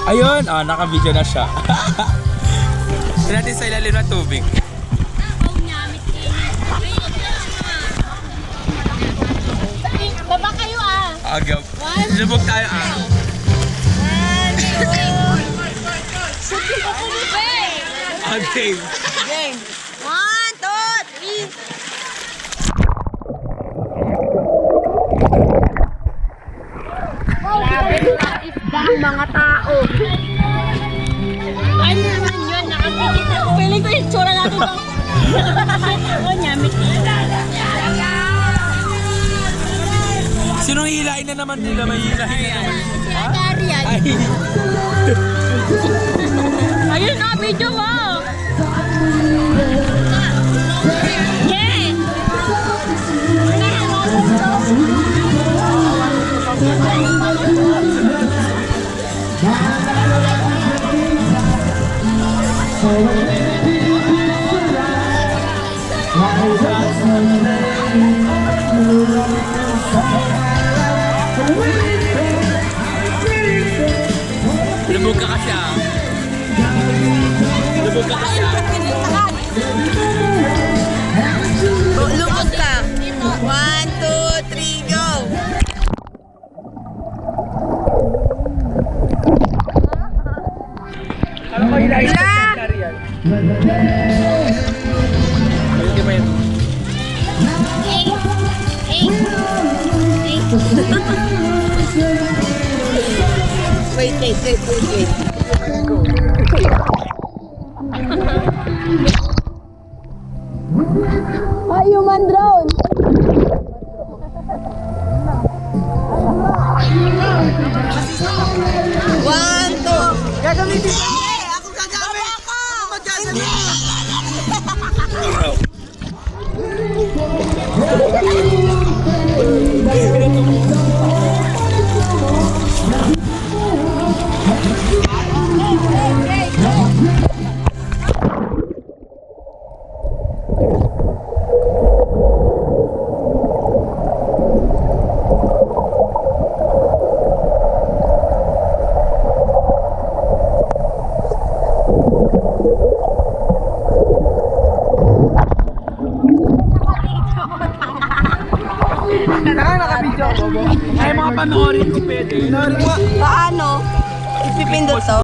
Ayun, naka-video na siya. Tignan natin sa ilalim ng tubig. Baba kayo Agaw. Lubog tayo Okay. Game. 1, 2, 3. Grabe na isdang mga tao. Ano naman yun? Nakapikit ako. Feeling ko yung tsura natin bang. Oh, nyamit nila. Sinong hilahin na naman nila? May hilahin na naman. Si Agarian. Ayun na, video mo. Yes! Lubog ka kasi Lubog ka kasi Lubog ka. 1, 2, 3, go! Ano ko hilahin na Agarian? Ayun di ba yun? Wait. Human drone. One, two. Gagamitin ko. Ako gagamit. Ako magagalit. Ay, mga panoorin si Pwede. Paano? Ipipindot to?